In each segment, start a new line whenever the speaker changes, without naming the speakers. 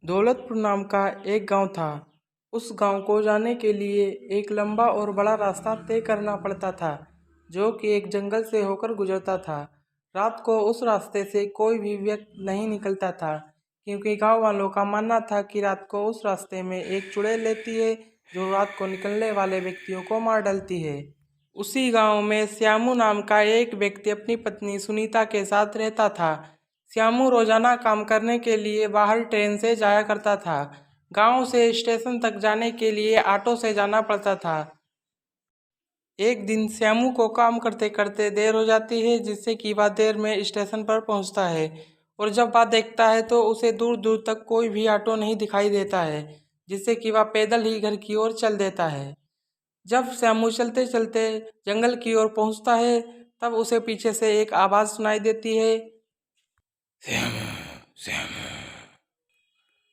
दौलतपुर नाम का एक गांव था। उस गांव को जाने के लिए एक लंबा और बड़ा रास्ता तय करना पड़ता था, जो कि एक जंगल से होकर गुजरता था। रात को उस रास्ते से कोई भी व्यक्ति नहीं निकलता था, क्योंकि गांव वालों का मानना था कि रात को उस रास्ते में एक चुड़ैल रहती है, जो रात को निकलने वाले व्यक्तियों को मार डालती है। उसी गांव में श्यामू नाम का एक व्यक्ति अपनी पत्नी सुनीता के साथ रहता था। श्यामू रोजाना काम करने के लिए बाहर ट्रेन से जाया करता था। गांव से स्टेशन तक जाने के लिए ऑटो से जाना पड़ता था। एक दिन श्यामू को काम करते करते देर हो जाती है, जिससे कि वह देर में स्टेशन पर पहुंचता है। और जब वह देखता है तो उसे दूर दूर तक कोई भी ऑटो नहीं दिखाई देता है, जिससे कि वह पैदल ही घर की ओर चल देता है। जब श्यामू चलते चलते जंगल की ओर पहुंचता है, तब उसे पीछे से एक आवाज़ सुनाई देती है, श्यामू, श्यामू।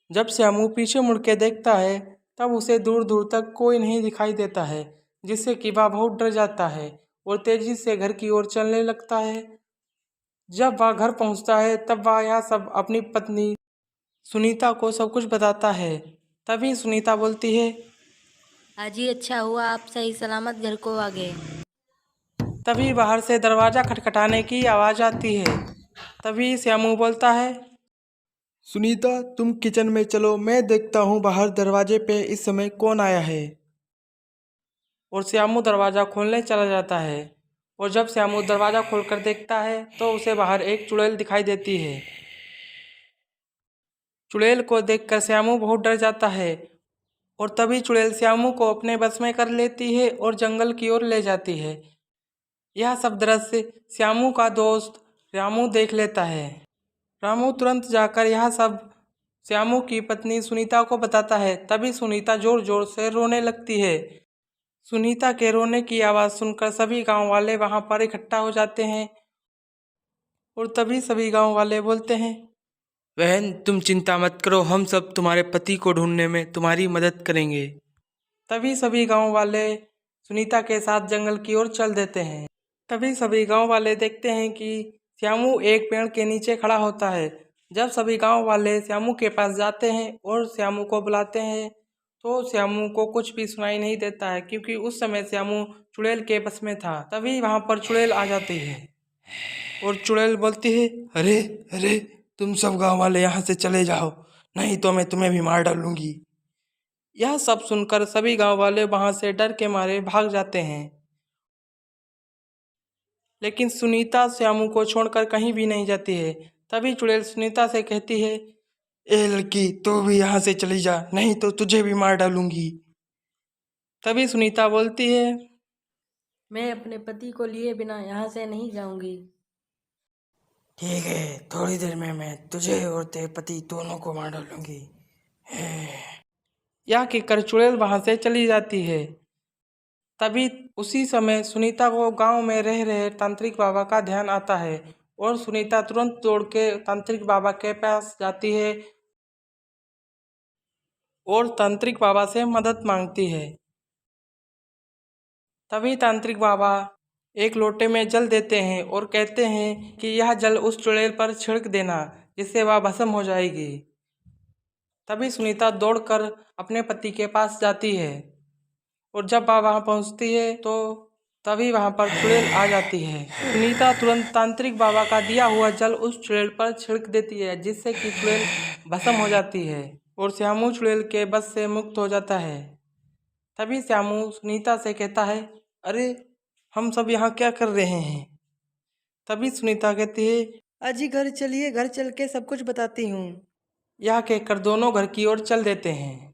जब श्यामू पीछे मुड़ के देखता है, तब उसे दूर दूर तक कोई नहीं दिखाई देता है, जिससे कि वह बहुत डर जाता है और तेजी से घर की ओर चलने लगता है। जब वह घर पहुंचता है, तब वह यह सब अपनी पत्नी सुनीता को सब कुछ बताता है। तभी सुनीता बोलती है,
आज ही अच्छा हुआ आप सही सलामत घर को आ गए।
तभी बाहर से दरवाज़ा खटखटाने की आवाज़ आती है। तभी श्यामू बोलता है, सुनीता, तुम किचन में चलो, मैं देखता हूँ बाहर दरवाजे पे इस समय कौन आया है। और श्यामू दरवाज़ा खोलने चला जाता है। और जब श्यामू दरवाज़ा खोलकर देखता है, तो उसे बाहर एक चुड़ैल दिखाई देती है। चुड़ैल को देखकर श्यामू बहुत डर जाता है। और तभी चुड़ैल श्यामू को अपने बस में कर लेती है और जंगल की ओर ले जाती है। यह सब दृश्य श्यामू का दोस्त रामू देख लेता है। रामू तुरंत जाकर यह सब श्यामू की पत्नी सुनीता को बताता है। तभी सुनीता जोर जोर से रोने लगती है। सुनीता के रोने की आवाज़ सुनकर सभी गांव वाले वहां पर इकट्ठा हो जाते हैं। और तभी सभी गांव वाले बोलते हैं, बहन, तुम चिंता मत करो, हम सब तुम्हारे पति को ढूंढने में तुम्हारी मदद करेंगे। तभी सभी गांव वाले सुनीता के साथ जंगल की ओर चल देते हैं। तभी सभी गांव वाले देखते हैं कि श्यामू एक पेड़ के नीचे खड़ा होता है। जब सभी गांव वाले श्यामू के पास जाते हैं और श्यामू को बुलाते हैं, तो श्यामू को कुछ भी सुनाई नहीं देता है, क्योंकि उस समय श्यामू चुड़ैल के बस में था। तभी वहां पर चुड़ैल आ जाती है और चुड़ैल बोलती है, अरे अरे, तुम सब गांव वाले यहाँ से चले जाओ, नहीं तो मैं तुम्हें भी मार डालूंगी। यह सब सुनकर सभी गांव वाले वहां से डर के मारे भाग जाते हैं। लेकिन सुनीता श्यामू को छोड़कर कहीं भी नहीं जाती है। तभी चुड़ैल सुनीता से कहती है, ए लड़की, तू भी यहाँ से चली जा, नहीं तो तुझे भी मार डालूंगी। तभी सुनीता बोलती है,
मैं अपने पति को लिए बिना यहाँ से नहीं जाऊंगी।
ठीक है, थोड़ी देर में मैं तुझे और तेरे पति दोनों को मार डालूंगी। यह कहकर चुड़ैल वहां से चली जाती है। तभी उसी समय सुनीता को गांव में रह रहे तांत्रिक बाबा का ध्यान आता है और सुनीता तुरंत दौड़ के तांत्रिक बाबा के पास जाती है और तांत्रिक बाबा से मदद मांगती है। तभी तांत्रिक बाबा एक लोटे में जल देते हैं और कहते हैं कि यह जल उस चुड़ैल पर छिड़क देना, जिससे वह भस्म हो जाएगी। तभी सुनीता दौड़कर अपने पति के पास जाती है और जब वह वहां पहुंचती है, तो तभी वहां पर चुड़ैल आ जाती है। सुनीता तुरंत तांत्रिक बाबा का दिया हुआ जल उस चुड़ैल पर छिड़क देती है, जिससे कि चुड़ैल भस्म हो जाती है और श्यामू चुड़ैल के बस से मुक्त हो जाता है। तभी श्यामू सुनीता से कहता है, अरे, हम सब यहाँ क्या कर रहे हैं। तभी सुनीता कहती है, अजी घर चलिए, घर चल के सब कुछ बताती हूँ। यह कहकर दोनों घर की ओर चल देते हैं।